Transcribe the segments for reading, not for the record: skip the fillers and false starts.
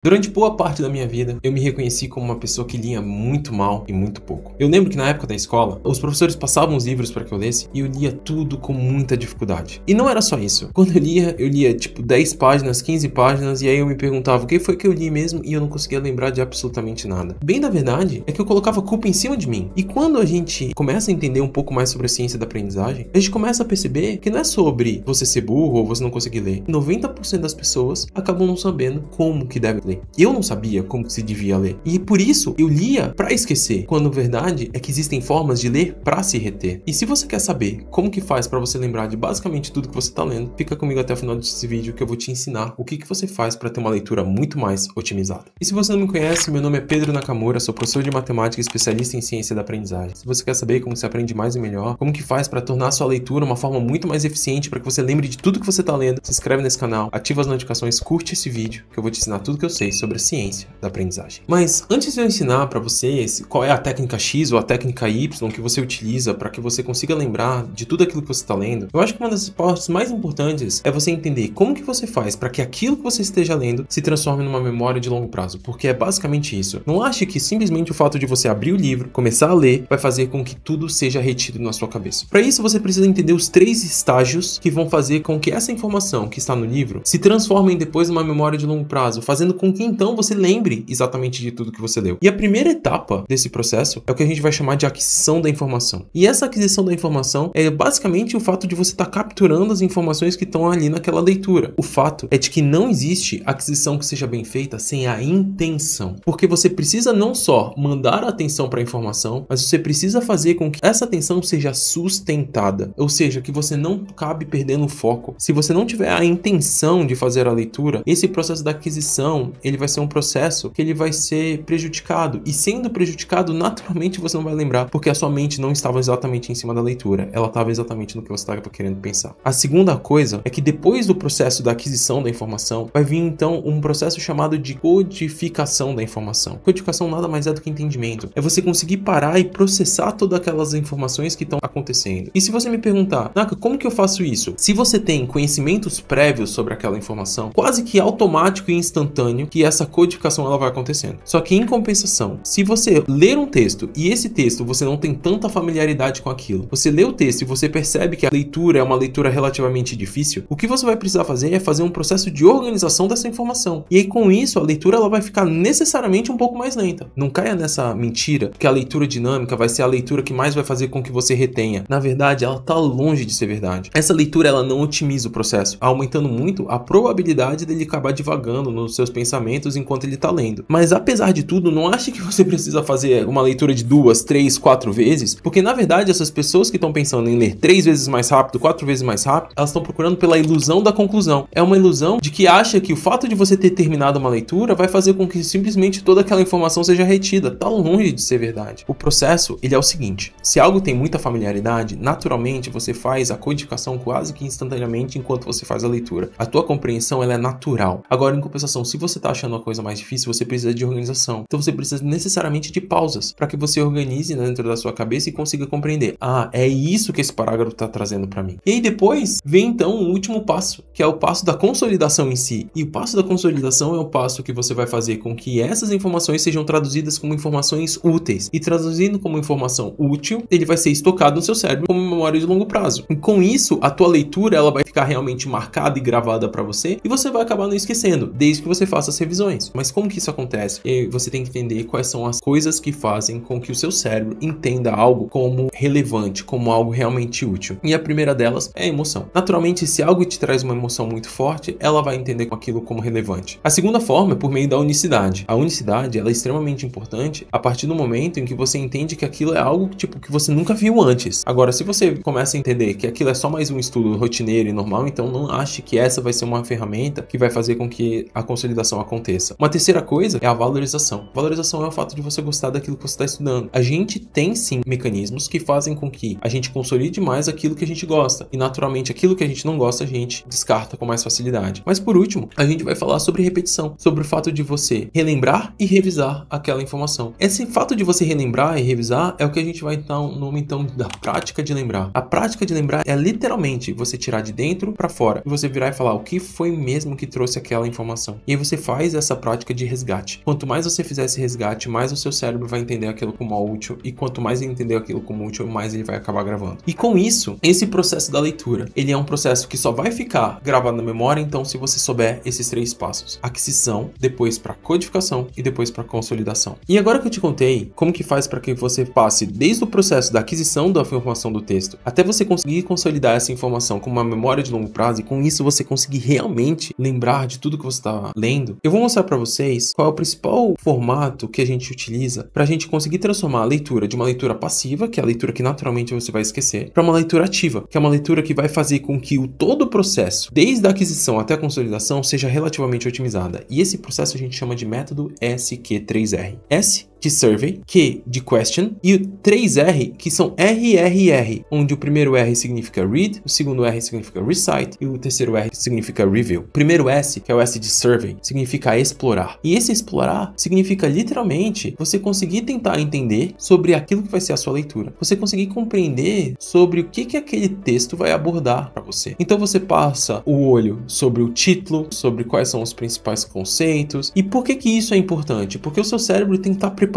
Durante boa parte da minha vida, eu me reconheci como uma pessoa que lia muito mal e muito pouco. Eu lembro que na época da escola, os professores passavam os livros para que eu lesse e eu lia tudo com muita dificuldade. E não era só isso. Quando eu lia tipo 10 páginas, 15 páginas e aí eu me perguntava o que foi que eu li mesmo e eu não conseguia lembrar de absolutamente nada. Bem, na verdade, é que eu colocava culpa em cima de mim. E quando a gente começa a entender um pouco mais sobre a ciência da aprendizagem, a gente começa a perceber que não é sobre você ser burro ou você não conseguir ler. 90% das pessoas acabam não sabendo como que deve ler. Eu não sabia como se devia ler. E por isso eu lia para esquecer, quando a verdade é que existem formas de ler para se reter. E se você quer saber como que faz para você lembrar de basicamente tudo que você está lendo, fica comigo até o final desse vídeo que eu vou te ensinar o que você faz para ter uma leitura muito mais otimizada. E se você não me conhece, meu nome é Pedro Nakamura, sou professor de matemática e especialista em ciência da aprendizagem. Se você quer saber como se aprende mais e melhor, como que faz para tornar a sua leitura uma forma muito mais eficiente para que você lembre de tudo que você está lendo, se inscreve nesse canal, ativa as notificações, curte esse vídeo que eu vou te ensinar tudo que eu sei sobre a ciência da aprendizagem. Mas antes de eu ensinar para vocês qual é a técnica X ou a técnica Y que você utiliza para que você consiga lembrar de tudo aquilo que você está lendo, eu acho que uma das partes mais importantes é você entender como que você faz para que aquilo que você esteja lendo se transforme numa memória de longo prazo, porque é basicamente isso. Não ache que simplesmente o fato de você abrir o livro, começar a ler, vai fazer com que tudo seja retido na sua cabeça. Para isso, você precisa entender os 3 estágios que vão fazer com que essa informação que está no livro se transforme depois numa memória de longo prazo, fazendo com que então você lembre exatamente de tudo que você leu. E a primeira etapa desse processo é o que a gente vai chamar de aquisição da informação. E essa aquisição da informação é basicamente o fato de você estar capturando as informações que estão ali naquela leitura. O fato é de que não existe aquisição que seja bem feita sem a intenção. Porque você precisa não só mandar a atenção para a informação, mas você precisa fazer com que essa atenção seja sustentada. Ou seja, que você não acabe perdendo o foco. Se você não tiver a intenção de fazer a leitura, esse processo da aquisição, ele vai ser um processo que ele vai ser prejudicado. E sendo prejudicado, naturalmente você não vai lembrar, porque a sua mente não estava exatamente em cima da leitura. Ela estava exatamente no que você estava querendo pensar. A segunda coisa é que depois do processo da aquisição da informação, vai vir então um processo chamado de codificação da informação. Codificação nada mais é do que entendimento. É você conseguir parar e processar todas aquelas informações que estão acontecendo. E se você me perguntar, Naka, como que eu faço isso? Se você tem conhecimentos prévios sobre aquela informação, quase que automático e instantâneo que essa codificação ela vai acontecendo. Só que em compensação, se você ler um texto e esse texto você não tem tanta familiaridade com aquilo, você lê o texto e você percebe que a leitura é uma leitura relativamente difícil, o que você vai precisar fazer é fazer um processo de organização dessa informação. E aí com isso a leitura ela vai ficar necessariamente um pouco mais lenta. Não caia nessa mentira que a leitura dinâmica vai ser a leitura que mais vai fazer com que você retenha. Na verdade, ela está longe de ser verdade. Essa leitura ela não otimiza o processo, aumentando muito a probabilidade dele acabar divagando nos seus pensamentos enquanto ele está lendo. Mas apesar de tudo, não ache que você precisa fazer uma leitura de 2, 3, 4 vezes, porque na verdade essas pessoas que estão pensando em ler 3 vezes mais rápido, 4 vezes mais rápido, elas estão procurando pela ilusão da conclusão. É uma ilusão de que acha que o fato de você ter terminado uma leitura vai fazer com que simplesmente toda aquela informação seja retida. Tá longe de ser verdade. O processo, ele é o seguinte: se algo tem muita familiaridade, naturalmente você faz a codificação quase que instantaneamente enquanto você faz a leitura. A tua compreensão, ela é natural. Agora, em compensação, se você tá achando uma coisa mais difícil, você precisa de organização. Então você precisa necessariamente de pausas para que você organize dentro da sua cabeça e consiga compreender. Ah, é isso que esse parágrafo tá trazendo para mim. E aí depois vem então o último passo, que é o passo da consolidação em si. E o passo da consolidação é o passo que você vai fazer com que essas informações sejam traduzidas como informações úteis. E traduzindo como informação útil, ele vai ser estocado no seu cérebro como memória de longo prazo. E com isso, a tua leitura ela vai ficar realmente marcada e gravada para você e você vai acabar não esquecendo, desde que você faça as revisões. Mas como que isso acontece? E você tem que entender quais são as coisas que fazem com que o seu cérebro entenda algo como relevante, como algo realmente útil. E a primeira delas é a emoção. Naturalmente, se algo te traz uma emoção muito forte, ela vai entender aquilo como relevante. A segunda forma é por meio da unicidade. A unicidade ela é extremamente importante a partir do momento em que você entende que aquilo é algo que você nunca viu antes. Agora, se você começa a entender que aquilo é só mais um estudo rotineiro e normal, então não ache que essa vai ser uma ferramenta que vai fazer com que a consolidação aconteça. Uma terceira coisa é a valorização. Valorização é o fato de você gostar daquilo que você está estudando. A gente tem sim mecanismos que fazem com que a gente consolide mais aquilo que a gente gosta. E naturalmente aquilo que a gente não gosta a gente descarta com mais facilidade. Mas por último, a gente vai falar sobre repetição, sobre o fato de você relembrar e revisar aquela informação. Esse fato de você relembrar e revisar é o que a gente vai dar um nome então da prática de lembrar. A prática de lembrar é literalmente você tirar de dentro para fora e você virar e falar o que foi mesmo que trouxe aquela informação. E aí você faz essa prática de resgate. Quanto mais você fizer esse resgate, mais o seu cérebro vai entender aquilo como útil, e quanto mais ele entender aquilo como útil, mais ele vai acabar gravando. E com isso, esse processo da leitura, ele é um processo que só vai ficar gravado na memória, então se você souber esses 3 passos: aquisição, depois para codificação e depois para consolidação. E agora que eu te contei como que faz para que você passe desde o processo da aquisição da informação do texto até você conseguir consolidar essa informação com uma memória de longo prazo, e com isso você conseguir realmente lembrar de tudo que você está lendo, eu vou mostrar para vocês qual é o principal formato que a gente utiliza para a gente conseguir transformar a leitura de uma leitura passiva, que é a leitura que naturalmente você vai esquecer, para uma leitura ativa, que é uma leitura que vai fazer com que todo o processo, desde a aquisição até a consolidação, seja relativamente otimizada. E esse processo a gente chama de método SQ3R. S de survey, Q de question e o 3R, que são RRR, onde o primeiro R significa read, o segundo R significa recite e o terceiro R significa review. O primeiro S, que é o S de survey, significa explorar. E esse explorar significa literalmente você conseguir tentar entender sobre aquilo que vai ser a sua leitura. Você conseguir compreender sobre o que aquele texto vai abordar para você. Então você passa o olho sobre o título, sobre quais são os principais conceitos. E por que isso é importante? Porque o seu cérebro tem que estar preparado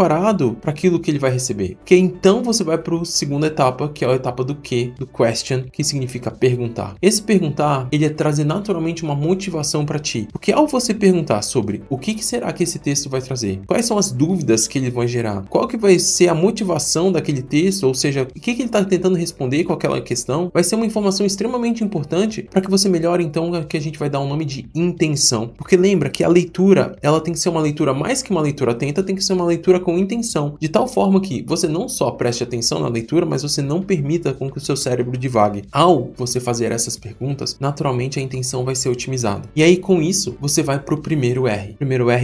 para aquilo que ele vai receber. Porque então você vai para a segunda etapa, que é a etapa do Q, do question, que significa perguntar. Esse perguntar, ele é trazer naturalmente uma motivação para ti. Porque ao você perguntar sobre o que será que esse texto vai trazer, quais são as dúvidas que ele vai gerar, qual que vai ser a motivação daquele texto, ou seja, o que ele está tentando responder com aquela questão, vai ser uma informação extremamente importante para que você melhore então o que a gente vai dar um nome de intenção. Porque lembra que a leitura, ela tem que ser uma leitura mais que uma leitura atenta, tem que ser uma leitura com intenção, de tal forma que você não só preste atenção na leitura, mas você não permita com que o seu cérebro divague. Ao você fazer essas perguntas, naturalmente a intenção vai ser otimizada. E aí com isso, você vai para o primeiro R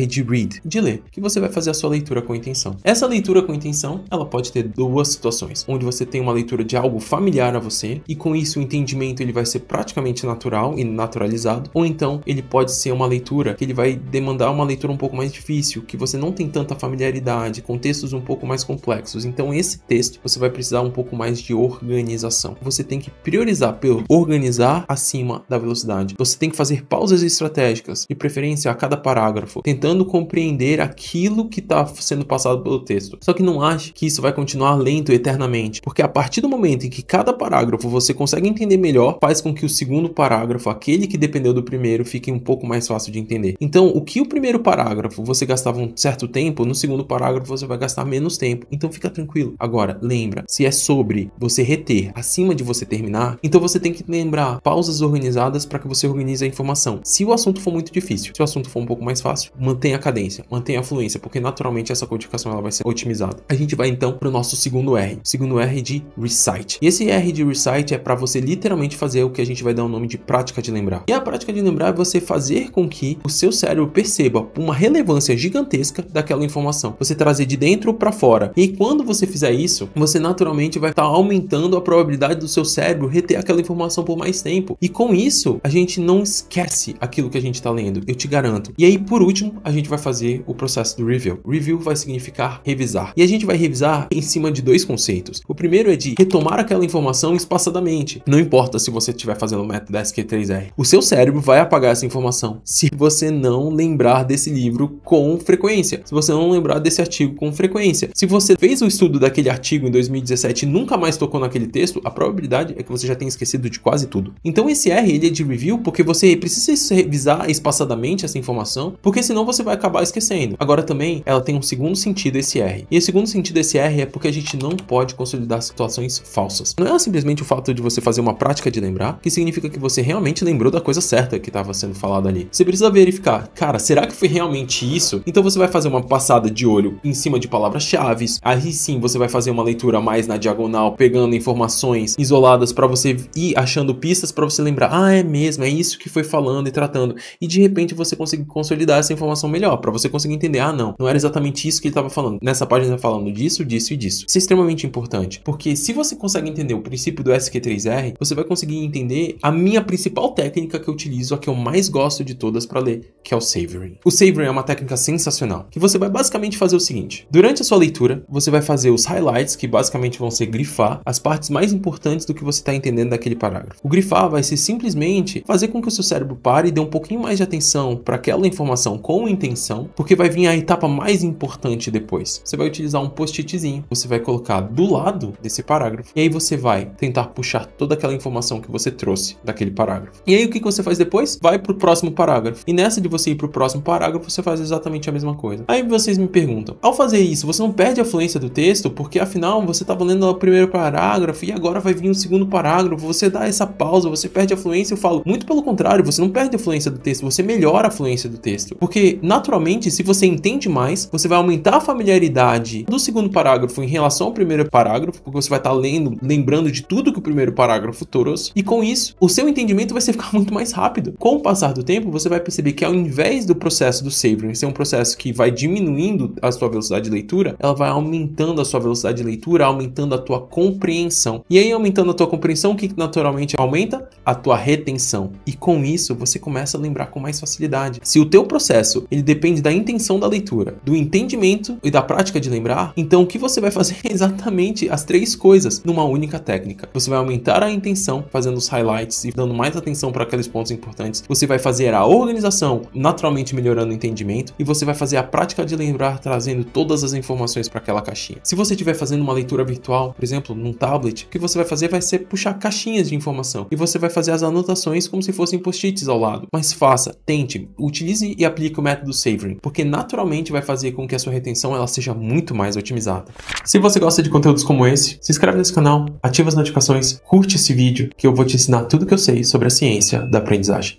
de read, de ler, que você vai fazer a sua leitura com intenção. Essa leitura com intenção, ela pode ter 2 situações, onde você tem uma leitura de algo familiar a você, e com isso o entendimento ele vai ser praticamente natural e naturalizado, ou então ele pode ser uma leitura que ele vai demandar uma leitura um pouco mais difícil, que você não tem tanta familiaridade, com textos um pouco mais complexos. Então esse texto você vai precisar um pouco mais de organização. Você tem que priorizar pelo organizar acima da velocidade. Você tem que fazer pausas estratégicas, de preferência a cada parágrafo, tentando compreender aquilo que está sendo passado pelo texto. Só que não ache que isso vai continuar lento eternamente, porque a partir do momento em que cada parágrafo você consegue entender melhor, faz com que o segundo parágrafo, aquele que dependeu do primeiro, fique um pouco mais fácil de entender. Então, o que o primeiro parágrafo você gastava um certo tempo, no segundo parágrafo você vai gastar menos tempo. Então fica tranquilo. Agora, lembra, se é sobre você reter acima de você terminar, então você tem que lembrar pausas organizadas para que você organize a informação. Se o assunto for muito difícil, se o assunto for um pouco mais fácil, mantenha a cadência, mantenha a fluência, porque naturalmente essa codificação ela vai ser otimizada. A gente vai então para o nosso segundo R. Segundo R de recite. E esse R de recite é para você literalmente fazer o que a gente vai dar o nome de prática de lembrar. E a prática de lembrar é você fazer com que o seu cérebro perceba uma relevância gigantesca daquela informação. Você trazer de dentro para fora. E quando você fizer isso, você naturalmente vai estar aumentando a probabilidade do seu cérebro reter aquela informação por mais tempo. E com isso, a gente não esquece aquilo que a gente está lendo, eu te garanto. E aí, por último, a gente vai fazer o processo do review. Review vai significar revisar. E a gente vai revisar em cima de 2 conceitos. O primeiro é de retomar aquela informação espaçadamente. Não importa se você estiver fazendo o método SQ3R. O seu cérebro vai apagar essa informação se você não lembrar desse livro com frequência. Se você não lembrar desse artigo com frequência. Se você fez o estudo daquele artigo em 2017 e nunca mais tocou naquele texto, a probabilidade é que você já tenha esquecido de quase tudo. Então esse R, ele é de review porque você precisa revisar espaçadamente essa informação, porque senão você vai acabar esquecendo. Agora também, ela tem um segundo sentido, esse R. E o segundo sentido desse R é porque a gente não pode consolidar situações falsas. Não é simplesmente o fato de você fazer uma prática de lembrar, que significa que você realmente lembrou da coisa certa que estava sendo falada ali. Você precisa verificar, cara, será que foi realmente isso? Então você vai fazer uma passada de olho em cima de palavras-chave. Aí sim, você vai fazer uma leitura mais na diagonal, pegando informações isoladas para você ir achando pistas para você lembrar, ah, é mesmo, é isso que foi falando e tratando. E de repente você conseguir consolidar essa informação melhor, para você conseguir entender, ah, não era exatamente isso que ele estava falando. Nessa página tá falando disso, disso e disso. Isso é extremamente importante, porque se você consegue entender o princípio do SQ3R, você vai conseguir entender a minha principal técnica que eu utilizo, a que eu mais gosto de todas para ler, que é o savoring. O savoring é uma técnica sensacional, que você vai basicamente fazer o seguinte: durante a sua leitura, você vai fazer os highlights, que basicamente vão ser grifar as partes mais importantes do que você está entendendo daquele parágrafo. O grifar vai ser simplesmente fazer com que o seu cérebro pare e dê um pouquinho mais de atenção para aquela informação com intenção, porque vai vir a etapa mais importante depois. Você vai utilizar um post-itzinho, você vai colocar do lado desse parágrafo, e aí você vai tentar puxar toda aquela informação que você trouxe daquele parágrafo. E aí o que você faz depois? Vai pro próximo parágrafo. E nessa de você ir pro próximo parágrafo, você faz exatamente a mesma coisa. Aí vocês me perguntam, ao fazer isso, você não perde a fluência do texto? Porque afinal, você estava lendo o primeiro parágrafo e agora vai vir o segundo parágrafo, você dá essa pausa, você perde a fluência. Eu falo, muito pelo contrário, você não perde a fluência do texto, você melhora a fluência do texto. Porque, naturalmente, se você entende mais, você vai aumentar a familiaridade do segundo parágrafo em relação ao primeiro parágrafo, porque você vai estar lembrando de tudo que o primeiro parágrafo trouxe, e com isso, o seu entendimento vai ficar muito mais rápido. Com o passar do tempo, você vai perceber que ao invés do processo do savoring ser um processo que vai diminuindo a sua velocidade de leitura, ela vai aumentando a sua velocidade de leitura, aumentando a tua compreensão. E aí, aumentando a tua compreensão, o que naturalmente aumenta? A tua retenção. E com isso, você começa a lembrar com mais facilidade. Se o teu processo, ele depende da intenção da leitura, do entendimento e da prática de lembrar, então o que você vai fazer é exatamente as três coisas numa única técnica. Você vai aumentar a intenção, fazendo os highlights e dando mais atenção para aqueles pontos importantes. Você vai fazer a organização, naturalmente melhorando o entendimento, e você vai fazer a prática de lembrar, trazendo todas as informações para aquela caixinha. Se você estiver fazendo uma leitura virtual, por exemplo, num tablet, o que você vai fazer vai ser puxar caixinhas de informação, e você vai fazer as anotações como se fossem post-its ao lado. Mas faça, tente, utilize e aplique o método savoring, porque naturalmente vai fazer com que a sua retenção ela seja muito mais otimizada. Se você gosta de conteúdos como esse, se inscreve nesse canal, ativa as notificações, curte esse vídeo, que eu vou te ensinar tudo que eu sei sobre a ciência da aprendizagem.